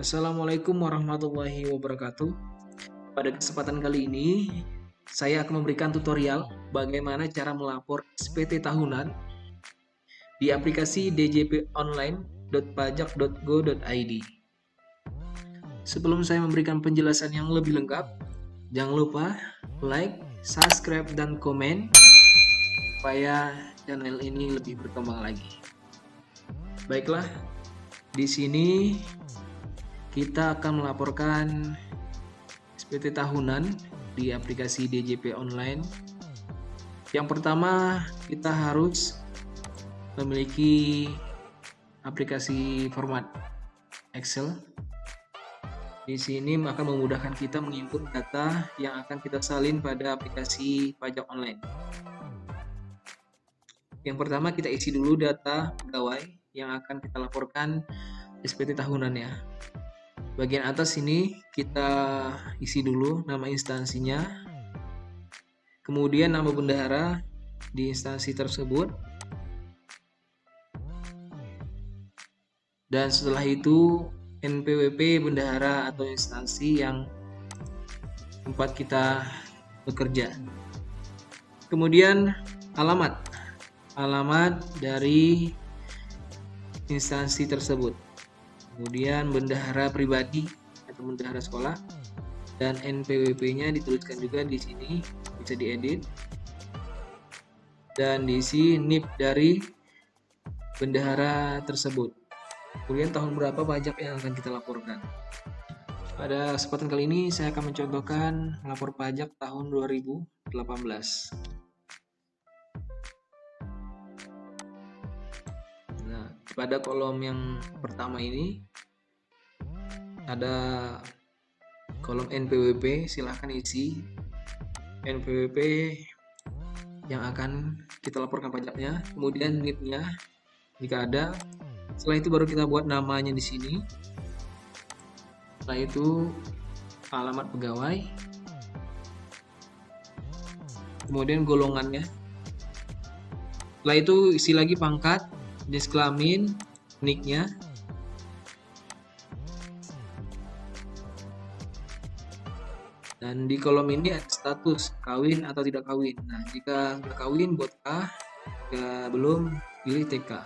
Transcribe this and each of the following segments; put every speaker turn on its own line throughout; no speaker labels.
Assalamualaikum warahmatullahi wabarakatuh. Pada kesempatan kali ini, saya akan memberikan tutorial bagaimana cara melapor SPT tahunan di aplikasi djponline.pajak.go.id. Sebelum saya memberikan penjelasan yang lebih lengkap, jangan lupa like, subscribe, dan komen supaya channel ini lebih berkembang lagi. Baiklah, di sini kita akan melaporkan SPT tahunan di aplikasi DJP Online. Yang pertama, kita harus memiliki aplikasi format Excel. Di sini akan memudahkan kita menginput data yang akan kita salin pada aplikasi pajak online. Yang pertama, kita isi dulu data pegawai yang akan kita laporkan SPT tahunannya. Bagian atas ini kita isi dulu nama instansinya, kemudian nama bendahara di instansi tersebut, dan setelah itu NPWP bendahara atau instansi yang tempat kita bekerja. Kemudian alamat dari instansi tersebut. Kemudian bendahara pribadi atau bendahara sekolah, dan NPWP-nya dituliskan juga di sini, bisa diedit dan diisi NIP dari bendahara tersebut. Kemudian tahun berapa pajak yang akan kita laporkan. Pada kesempatan kali ini saya akan mencontohkan melapor pajak tahun 2018. Nah, pada kolom yang pertama ini ada kolom NPWP, silahkan isi NPWP yang akan kita laporkan pajaknya, kemudian NIP-nya jika ada. Setelah itu baru kita buat namanya di sini. Setelah itu alamat pegawai, kemudian golongannya. Setelah itu isi lagi pangkat, jenis kelamin, NIK-nya. Dan di kolom ini ada status kawin atau tidak kawin. Nah, jika sudah kawin buat K, jika belum pilih TK.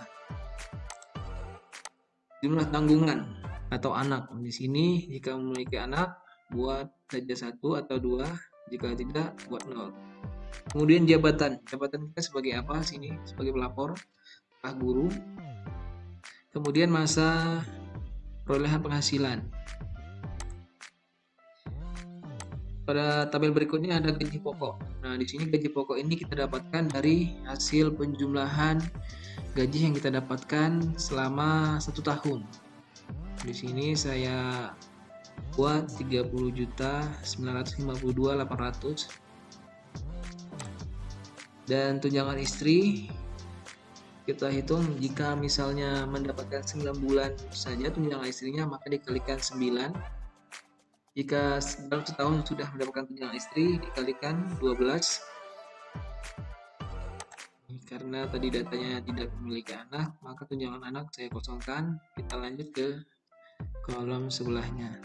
Jumlah tanggungan atau anak. Di sini jika memiliki anak buat saja 1 atau 2, jika tidak buat 0. Kemudian jabatan kita sebagai apa sini? Sebagai pelapor, guru. Kemudian masa perolehan penghasilan. Pada tabel berikutnya ada gaji pokok. Nah, di sini gaji pokok ini kita dapatkan dari hasil penjumlahan gaji yang kita dapatkan selama 1 tahun. Di sini saya buat 30.952.800. Dan tunjangan istri kita hitung, jika misalnya mendapatkan 9 bulan saja tunjangan istrinya, maka dikalikan 9. Jika dalam setahun sudah mendapatkan tunjangan istri, dikalikan 12. Karena tadi datanya tidak memiliki anak, maka tunjangan anak saya kosongkan. Kita lanjut ke kolom sebelahnya.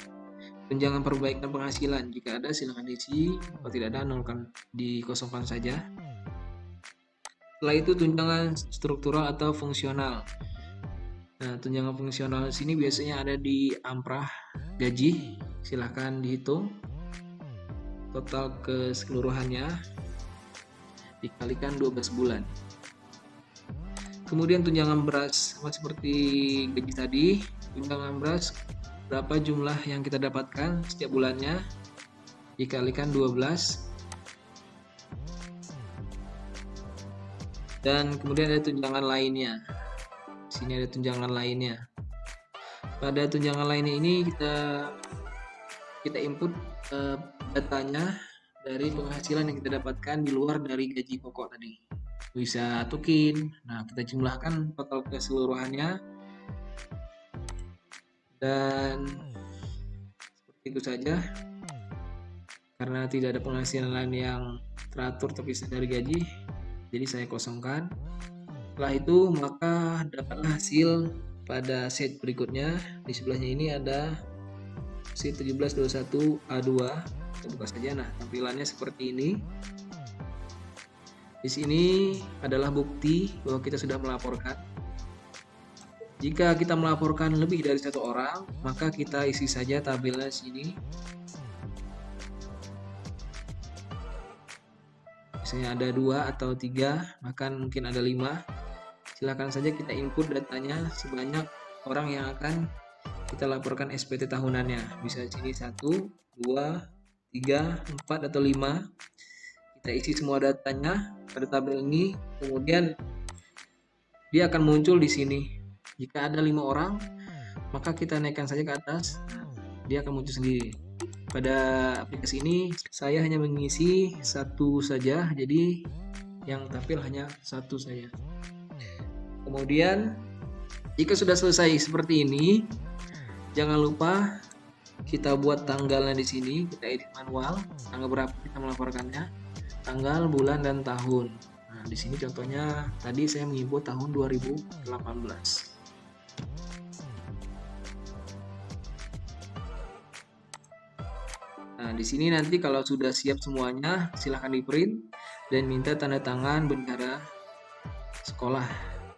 Tunjangan perbaikan penghasilan, jika ada silakan diisi, kalau tidak ada nolkan, dikosongkan saja. Setelah itu tunjangan struktural atau fungsional. Nah, tunjangan fungsional di sini biasanya ada di amprah gaji. Silahkan dihitung total keseluruhannya, dikalikan 12 bulan. Kemudian tunjangan beras, sama seperti gaji tadi, tunjangan beras berapa jumlah yang kita dapatkan setiap bulannya, dikalikan 12. Dan kemudian ada tunjangan lainnya. Di sini ada tunjangan lainnya. Pada tunjangan lainnya ini kita input datanya dari penghasilan yang kita dapatkan di luar dari gaji pokok tadi. Bisa tukin. Nah, kita jumlahkan total keseluruhannya, dan seperti itu saja. Karena tidak ada penghasilan lain yang teratur terpisah dari gaji, jadi saya kosongkan. Setelah itu maka dapatlah hasil pada set berikutnya. Di sebelahnya ini ada C1721A2. Kita buka saja. Nah, tampilannya seperti ini. Di sini adalah bukti bahwa kita sudah melaporkan. Jika kita melaporkan lebih dari 1 orang, maka kita isi saja tabelnya sini. Misalnya ada 2 atau 3, bahkan mungkin ada 5. Silakan saja kita input datanya sebanyak orang yang akan kita laporkan SPT tahunannya. Bisa sini 1, 2, 3, 4 atau 5. Kita isi semua datanya pada tabel ini, kemudian dia akan muncul di sini. Jika ada 5 orang, maka kita naikkan saja ke atas, dia akan muncul sendiri. Pada aplikasi ini saya hanya mengisi 1 saja, jadi yang tampil hanya 1 saja. Kemudian jika sudah selesai seperti ini, jangan lupa kita buat tanggalnya di sini. Kita edit manual, tanggal berapa kita melaporkannya, tanggal, bulan, dan tahun. Nah, di sini contohnya tadi saya menginput tahun 2018. Nah, di sini nanti kalau sudah siap semuanya, silahkan di print dan minta tanda tangan bendahara sekolah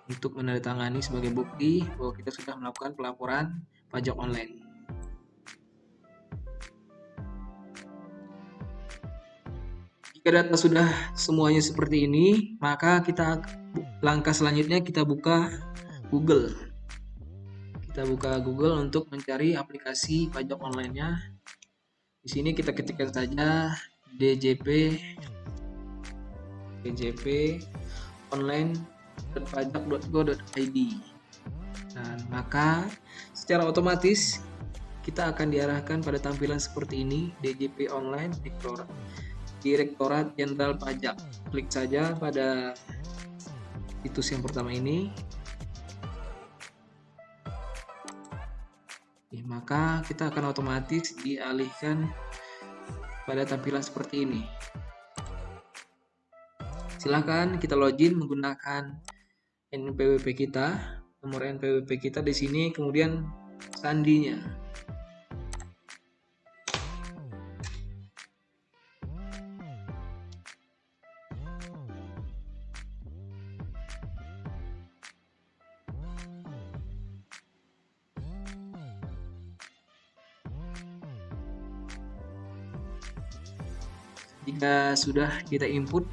untuk menandatangani sebagai bukti bahwa kita sudah melakukan pelaporan pajak online. Jika data sudah semuanya seperti ini, maka langkah selanjutnya kita buka Google. Kita buka Google untuk mencari aplikasi pajak online-nya. Di sini kita ketikkan saja DJP online.pajak.go.id. Nah, maka secara otomatis kita akan diarahkan pada tampilan seperti ini, DJP Online Direktorat Jenderal Pajak. Klik saja pada situs yang pertama ini. Maka kita akan otomatis dialihkan pada tampilan seperti ini. Silakan kita login menggunakan NPWP kita, nomor NPWP kita di sini, kemudian sandinya. Jika sudah kita input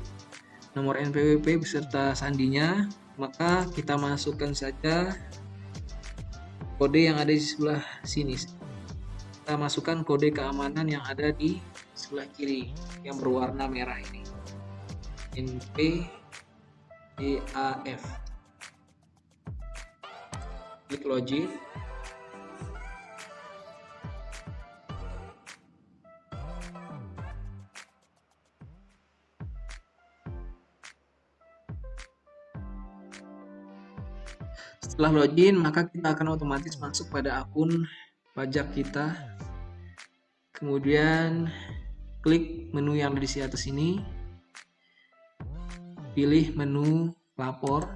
nomor NPWP beserta sandinya, maka kita masukkan saja kode yang ada di sebelah sini. Kita masukkan kode keamanan yang ada di sebelah kiri yang berwarna merah ini, NPDAF. Klik login. Setelah login, maka kita akan otomatis masuk pada akun pajak kita. Kemudian klik menu yang ada di atas ini, pilih menu lapor.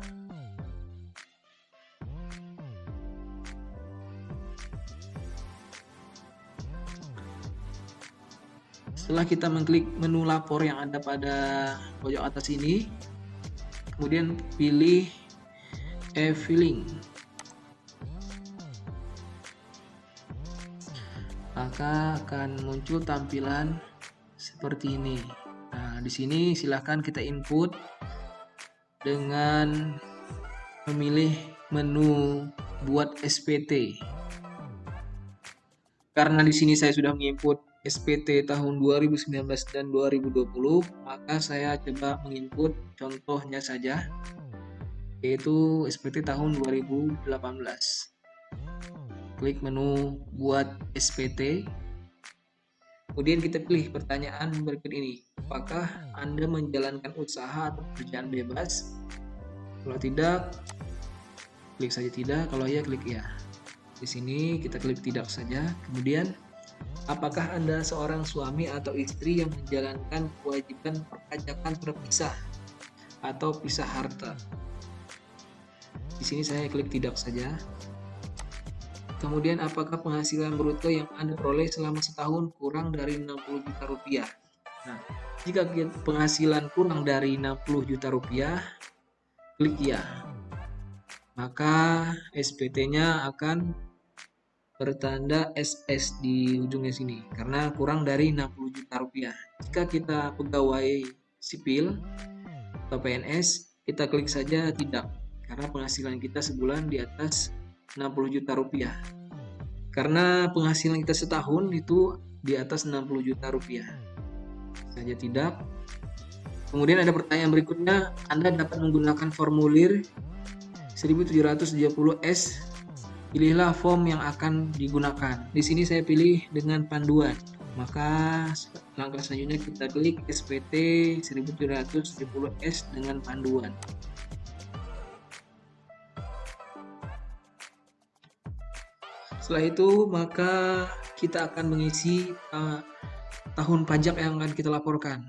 Setelah kita mengklik menu lapor yang ada pada pojok atas ini, kemudian pilih e-filing, maka akan muncul tampilan seperti ini. Nah, di sini silahkan kita input dengan memilih menu buat SPT. Karena di sini saya sudah menginput SPT tahun 2019 dan 2020, maka saya coba menginput contohnya saja, yaitu SPT tahun 2018. Klik menu buat SPT, kemudian kita pilih pertanyaan berikut ini. Apakah Anda menjalankan usaha atau pekerjaan bebas? Kalau tidak, klik saja tidak. Kalau ya, klik ya. Di sini kita klik tidak saja. Kemudian, apakah Anda seorang suami atau istri yang menjalankan kewajiban perpajakan terpisah atau pisah harta? Di sini saya klik tidak saja. Kemudian apakah penghasilan bruto yang Anda peroleh selama setahun kurang dari 60 juta rupiah? Nah, jika penghasilan kurang dari 60 juta rupiah, klik ya. Maka SPT-nya akan bertanda SS di ujungnya sini karena kurang dari 60 juta rupiah. Jika kita pegawai sipil atau PNS, kita klik saja tidak karena penghasilan kita sebulan di atas 60 juta rupiah. Karena penghasilan kita setahun itu di atas 60 juta rupiah. Saja tidak. Kemudian ada pertanyaan berikutnya, Anda dapat menggunakan formulir 1770S. Pilihlah form yang akan digunakan. Di sini saya pilih dengan panduan. Maka langkah selanjutnya kita klik SPT 1770S dengan panduan. Setelah itu maka kita akan mengisi tahun pajak yang akan kita laporkan.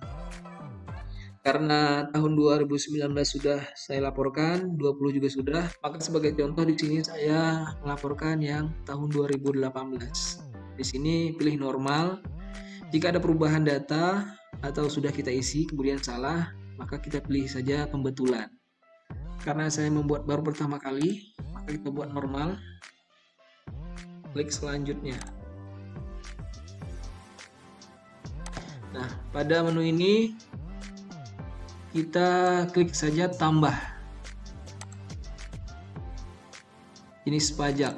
Karena tahun 2019 sudah saya laporkan, 20 juga sudah, maka sebagai contoh di sini saya melaporkan yang tahun 2018. Di sini pilih normal. Jika ada perubahan data atau sudah kita isi kemudian salah, maka kita pilih saja pembetulan. Karena saya membuat baru pertama kali, maka kita buat normal. Klik selanjutnya. Nah, pada menu ini kita klik saja tambah jenis pajak.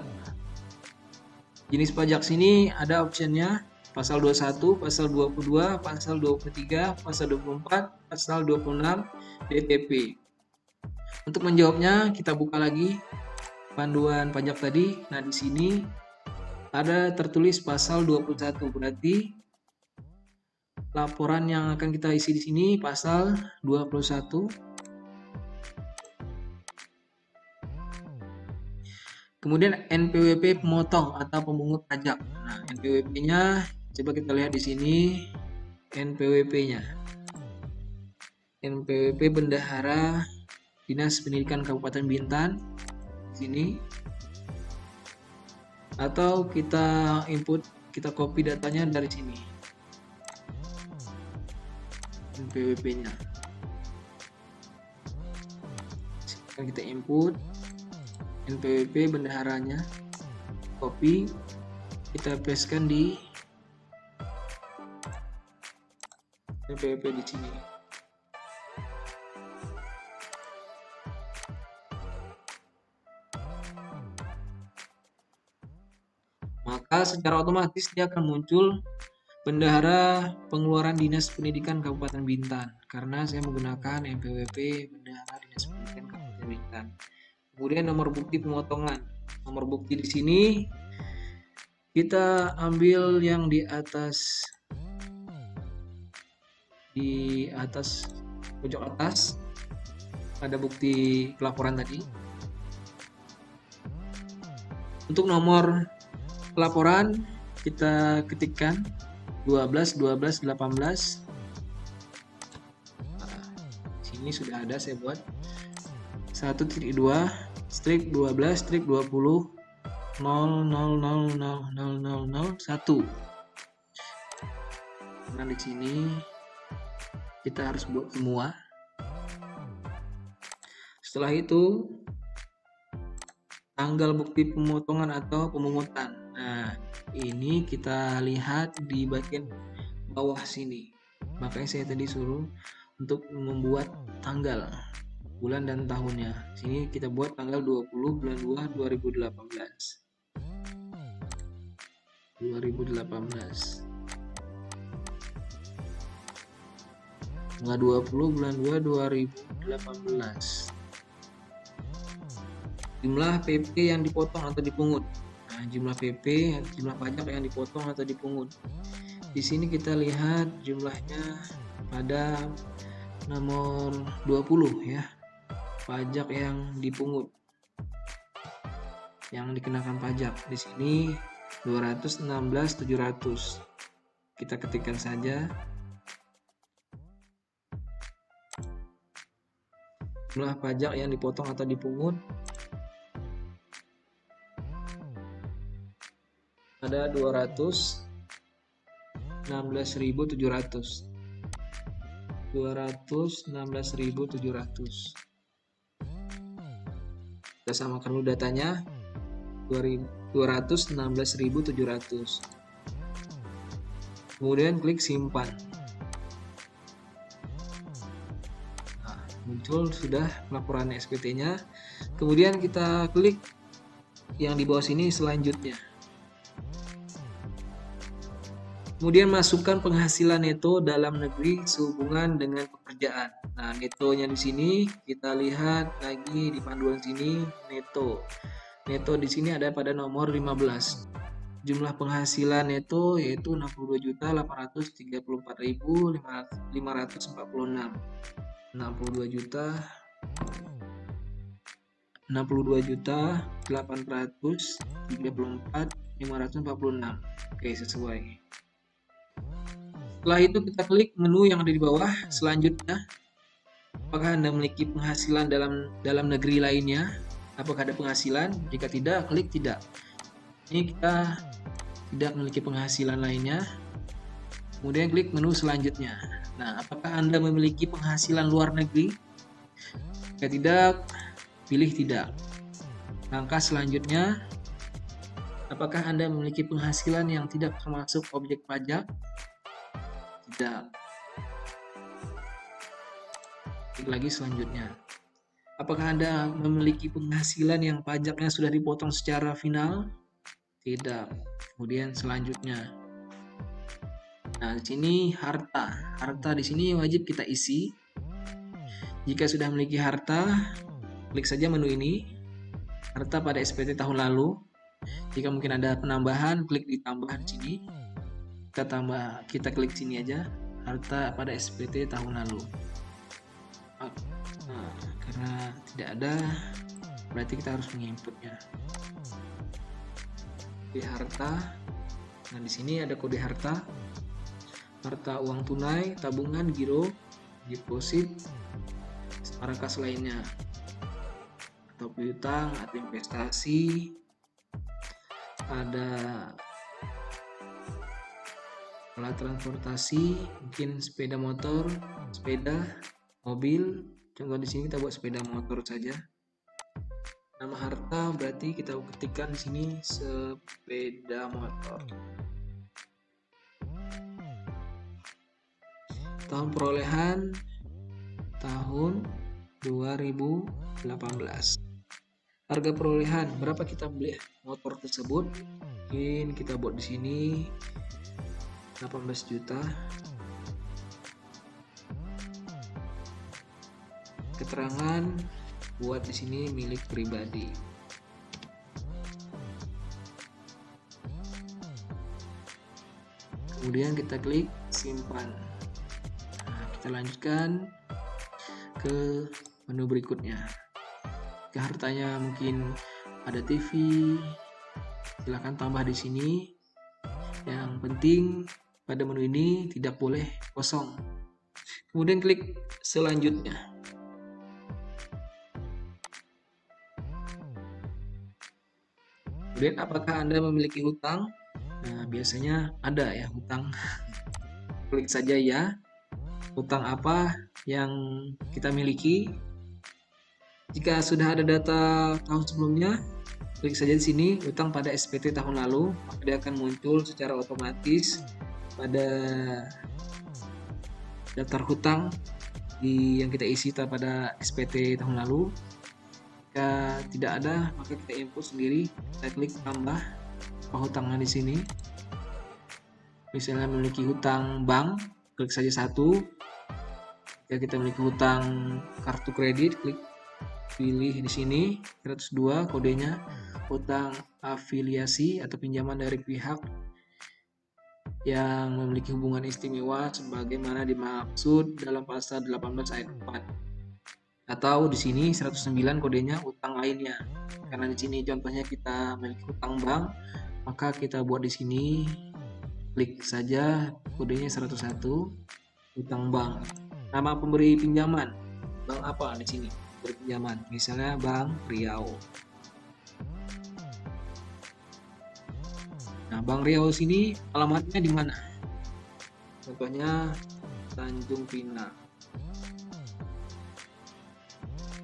Jenis pajak sini ada optionnya pasal 21, pasal 22, pasal 23, pasal 24, pasal 26, DTP. Untuk menjawabnya kita buka lagi panduan pajak tadi. Nah, di sini ada tertulis pasal 21, berarti laporan yang akan kita isi di sini pasal 21. Kemudian NPWP pemotong atau pemungut pajak. Nah, NPWP-nya coba kita lihat di sini NPWP-nya. NPWP Bendahara Dinas Pendidikan Kabupaten Bintan di sini. Atau kita input, kita copy datanya dari sini. NPWP-nya. Sekarang kita input NPWP bendaharanya, copy, kita pastekan di NPWP di sini. Maka secara otomatis dia akan muncul Bendahara Pengeluaran Dinas Pendidikan Kabupaten Bintan karena saya menggunakan NPWP Bendahara Dinas Pendidikan Kabupaten Bintan. Kemudian nomor bukti pemotongan. Nomor bukti di sini kita ambil yang di atas pojok atas ada bukti pelaporan tadi. Untuk nomor pelaporan kita ketikkan 12 18. Sini sudah ada, saya buat 1.2 strip 12 strip 20 0000001. Nah, di sini kita harus buat semua. Setelah itu tanggal bukti pemotongan atau pemungutan. Nah, ini kita lihat di bagian bawah sini. Makanya saya tadi suruh untuk membuat tanggal, bulan dan tahunnya. Sini kita buat tanggal 20 bulan 2 2018. 2018. Tanggal 20 bulan 2 2018. Jumlah PP yang dipotong atau dipungut. Nah, jumlah PP, jumlah pajak yang dipotong atau dipungut. Di sini kita lihat jumlahnya pada nomor 20 ya. Pajak yang dipungut. Yang dikenakan pajak di sini 216.700. Kita ketikkan saja. Jumlah pajak yang dipotong atau dipungut ada 216.700. 216.700. Kita samakan dulu datanya. 216.700. Kemudian klik simpan. Nah, muncul sudah laporan SPT-nya. Kemudian kita klik yang di bawah sini selanjutnya. Kemudian masukkan penghasilan neto dalam negeri sehubungan dengan pekerjaan. Nah, netonya di sini kita lihat lagi di panduan sini neto. Neto di sini ada pada nomor 15. Jumlah penghasilan neto yaitu 62.834.546. 62.834.546. Oke, sesuai. Setelah itu kita klik menu yang ada di bawah. Selanjutnya, apakah Anda memiliki penghasilan dalam negeri lainnya? Apakah ada penghasilan? Jika tidak, klik tidak. Ini kita tidak memiliki penghasilan lainnya. Kemudian klik menu selanjutnya. Nah, apakah Anda memiliki penghasilan luar negeri? Jika tidak, pilih tidak. Langkah selanjutnya, apakah Anda memiliki penghasilan yang tidak termasuk objek pajak? Tidak. Klik lagi selanjutnya. Apakah Anda memiliki penghasilan yang pajaknya sudah dipotong secara final? Tidak. Kemudian selanjutnya. Nah, di sini harta. Harta di sini wajib kita isi. Jika sudah memiliki harta, klik saja menu ini. Harta pada SPT tahun lalu. Jika mungkin ada penambahan, klik ditambah di sini. Kita klik sini aja, harta pada SPT tahun lalu. Nah, karena tidak ada, berarti kita harus menginputnya. Di harta, nah di sini ada kode harta, harta uang tunai, tabungan, giro, deposit, para kas lainnya, atau piutang, atau investasi, ada alat transportasi, mungkin sepeda motor, sepeda, mobil. Contoh di sini kita buat sepeda motor saja. Nama harta berarti kita ketikkan di sini sepeda motor. Tahun perolehan tahun 2018. Harga perolehan berapa kita beli motor tersebut? Mungkin kita buat di sini 18 juta. Keterangan buat di sini milik pribadi. Kemudian kita klik simpan. Nah, kita lanjutkan ke menu berikutnya. Ke hartanya mungkin ada TV, silahkan tambah di sini. Yang penting pada menu ini tidak boleh kosong. Kemudian klik selanjutnya. Kemudian apakah Anda memiliki hutang? Nah, biasanya ada ya hutang. Klik saja ya. Hutang apa yang kita miliki? Jika sudah ada data tahun sebelumnya, klik saja di sini hutang pada SPT tahun lalu, maka dia akan muncul secara otomatis pada daftar hutang yang kita isi pada SPT tahun lalu. Jika tidak ada, maka kita input sendiri. Kita klik tambah hutangnya di sini. Misalnya memiliki hutang bank, klik saja satu. Jika kita memiliki hutang kartu kredit, klik pilih di sini 102 kodenya. Hutang afiliasi atau pinjaman dari pihak yang memiliki hubungan istimewa sebagaimana dimaksud dalam pasal 18 ayat 4. Atau di sini 109 kodenya utang lainnya. Karena di sini contohnya kita memiliki utang bank, maka kita buat di sini klik saja kodenya 101 utang bank. Nama pemberi pinjaman, bank apa di sini? Pemberi pinjaman, misalnya Bank Riau. Nah, Bank Riau sini alamatnya di mana? Contohnya Tanjung Pinang.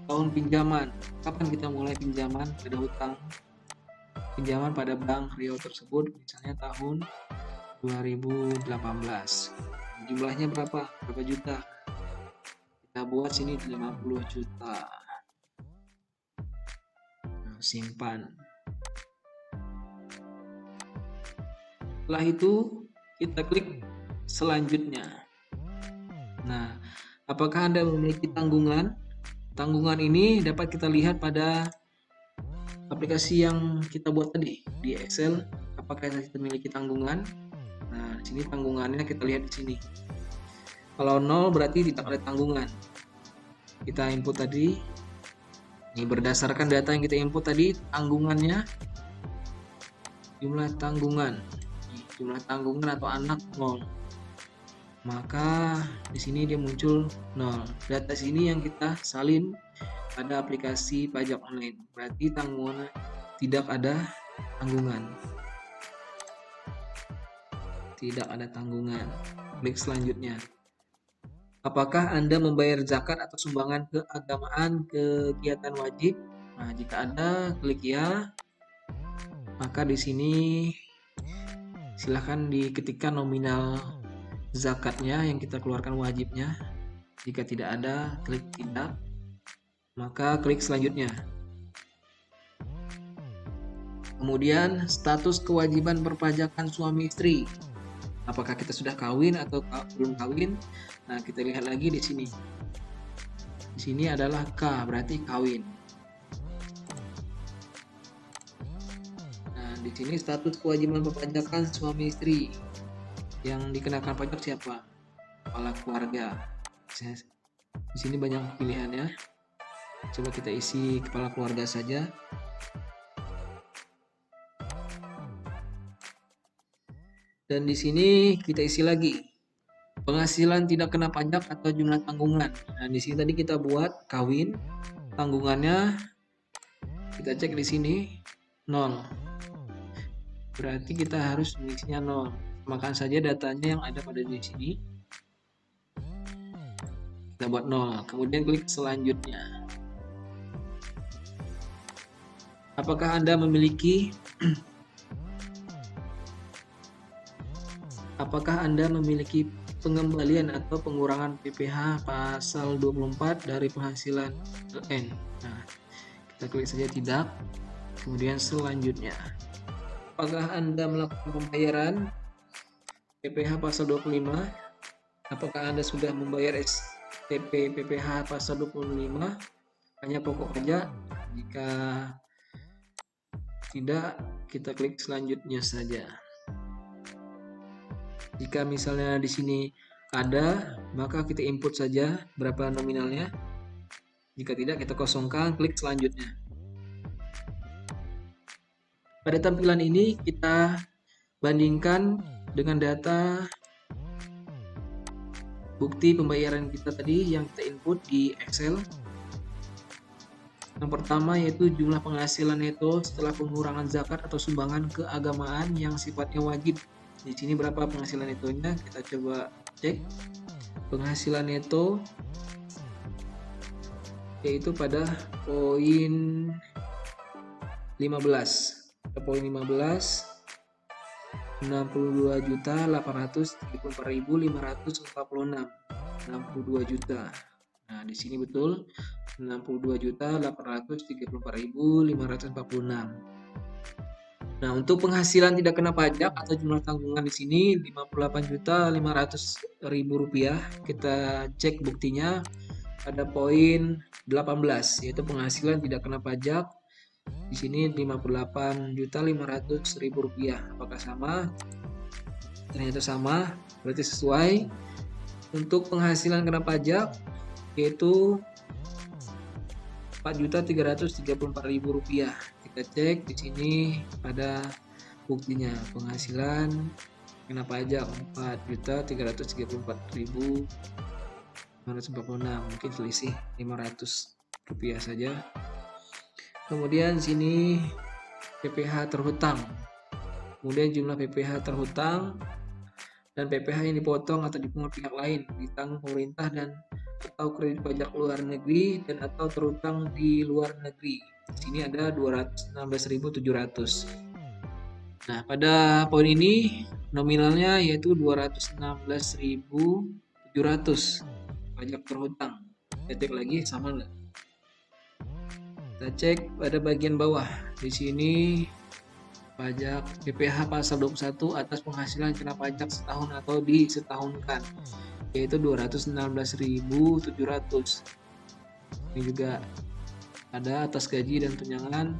Tahun pinjaman, kapan kita mulai pinjaman pada hutang pinjaman pada Bank Riau tersebut, misalnya tahun 2018. Jumlahnya berapa juta? Kita buat sini 50 juta. Nah, simpan. Setelah itu kita klik selanjutnya. Nah, apakah Anda memiliki tanggungan? Tanggungan ini dapat kita lihat pada aplikasi yang kita buat tadi di Excel. Apakah kita memiliki tanggungan? Nah, di sini tanggungannya kita lihat di sini. Kalau 0 berarti tidak ada tanggungan. Kita input tadi. Ini berdasarkan data yang kita input tadi, tanggungannya jumlah tanggungan atau anak 0. Maka di sini dia muncul 0. Data sini yang kita salin pada aplikasi pajak online. Berarti tanggungan tidak ada tanggungan. Tidak ada tanggungan. Klik selanjutnya. Apakah Anda membayar zakat atau sumbangan keagamaan kegiatan wajib? Nah, jika ada, klik ya. Maka di sini silahkan diketikkan nominal zakatnya yang kita keluarkan wajibnya. Jika tidak ada, klik tidak. Maka klik selanjutnya. Kemudian status kewajiban perpajakan suami istri. Apakah kita sudah kawin atau belum kawin? Nah, kita lihat lagi di sini. Di sini adalah K, berarti kawin. Nah, di sini status kewajiban perpajakan suami istri. Yang dikenakan pajak siapa? Kepala keluarga. Di sini banyak pilihannya. Coba kita isi kepala keluarga saja. Dan di sini kita isi lagi penghasilan tidak kena pajak atau jumlah tanggungan. Nah, di sini tadi kita buat kawin, tanggungannya kita cek di sini 0. Berarti kita harus mengisinya 0. Makan saja datanya yang ada pada di sini. Kita buat 0. Kemudian klik selanjutnya. Apakah Anda memiliki pengembalian atau pengurangan PPh pasal 24 dari penghasilan LN? Nah, kita klik saja tidak. Kemudian selanjutnya. Apakah Anda melakukan pembayaran PPh pasal 25? Apakah Anda sudah membayar STP PPh pasal 25? Hanya pokok pajak. Jika tidak, kita klik selanjutnya saja. Jika misalnya di sini ada, maka kita input saja berapa nominalnya. Jika tidak, kita kosongkan, klik selanjutnya. Pada tampilan ini kita bandingkan dengan data bukti pembayaran kita tadi yang kita input di Excel. Yang pertama yaitu jumlah penghasilan neto setelah pengurangan zakat atau sumbangan keagamaan yang sifatnya wajib. Di sini berapa penghasilan netonya? Kita coba cek. Penghasilan neto yaitu pada poin 15. Poin 15 62.834.546. 62 juta. Nah, di sini betul 62.834.546. Nah, untuk penghasilan tidak kena pajak atau jumlah tanggungan di sini 58.500.000 rupiah. Kita cek buktinya pada poin 18 yaitu penghasilan tidak kena pajak. Di sini 58.500.000 rupiah. Apakah sama? Ternyata sama, berarti sesuai. Untuk penghasilan kena pajak yaitu 4.334.000 rupiah. Kita cek di sini pada buktinya penghasilan kena pajak 4.334.546. Mungkin selisih 500 rupiah saja. Kemudian sini PPh terhutang kemudian jumlah PPh terhutang, dan PPh yang dipotong atau dipungut pihak lain ditanggung pemerintah dan atau kredit pajak luar negeri dan atau terhutang di luar negeri. Di sini ada 216.700. Nah, pada poin ini nominalnya yaitu 216.700 pajak terhutang. Kita cek lagi sama nggak? Kita cek pada bagian bawah. Di sini pajak PPh pasal 21 atas penghasilan kena pajak setahun atau disetahunkan, yaitu 216.700. Ini juga ada atas gaji dan tunjangan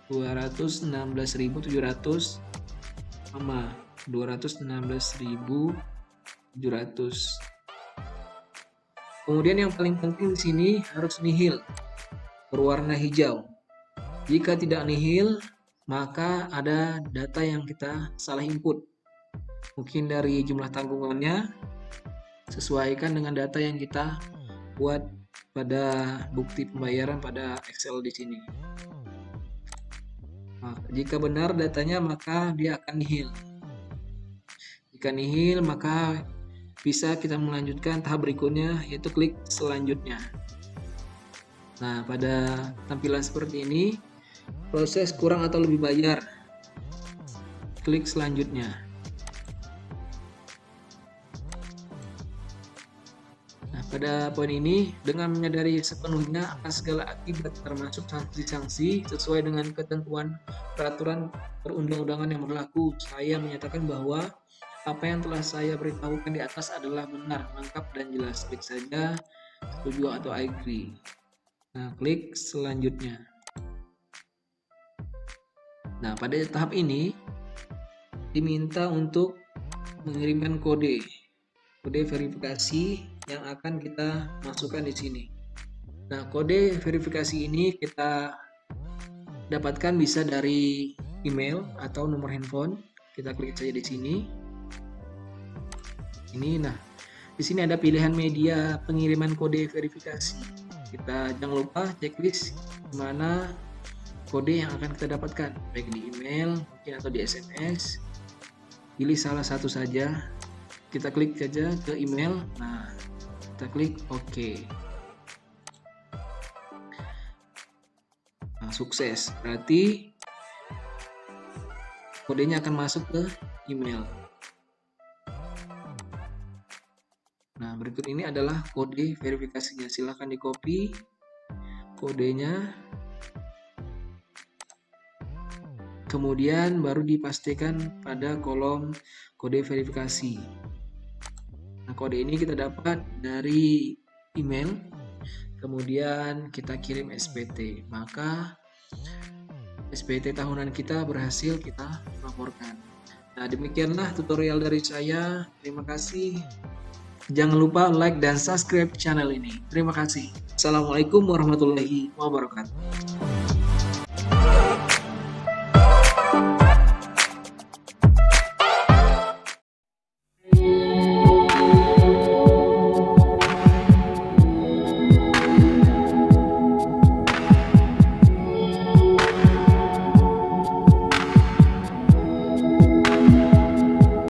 216.700 sama 216.700. Kemudian yang paling penting di sini harus nihil berwarna hijau. Jika tidak nihil, maka ada data yang kita salah input. Mungkin dari jumlah tanggungannya, sesuaikan dengan data yang kita buat pada bukti pembayaran pada Excel di sini. Nah, jika benar datanya, maka dia akan nihil. Jika nihil, maka bisa kita melanjutkan tahap berikutnya, yaitu klik selanjutnya. Nah, pada tampilan seperti ini, proses kurang atau lebih bayar, klik selanjutnya. Nah, pada poin ini, dengan menyadari sepenuhnya akan segala akibat termasuk sanksi-sanksi sesuai dengan ketentuan peraturan perundang-undangan yang berlaku, saya menyatakan bahwa apa yang telah saya beritahukan di atas adalah benar, lengkap, dan jelas. Klik saja setuju atau I agree. Nah, klik selanjutnya. Nah, pada tahap ini diminta untuk mengirimkan kode verifikasi yang akan kita masukkan di sini. Nah, kode verifikasi ini kita dapatkan bisa dari email atau nomor handphone. Kita klik saja di sini. Ini, nah, di sini ada pilihan media pengiriman kode verifikasi. Kita jangan lupa checklist mana kode yang akan kita dapatkan, baik di email mungkin atau di SMS. Pilih salah satu saja. Kita klik saja ke email. Nah, kita klik OK. Nah, sukses. Berarti kodenya akan masuk ke email. Nah, berikut ini adalah kode verifikasinya. Silahkan di copy kodenya. Kemudian baru dipastikan pada kolom kode verifikasi. Nah, kode ini kita dapat dari email. Kemudian kita kirim SPT. Maka SPT tahunan kita berhasil kita laporkan. Nah, demikianlah tutorial dari saya. Terima kasih. Jangan lupa like dan subscribe channel ini. Terima kasih. Assalamualaikum warahmatullahi wabarakatuh.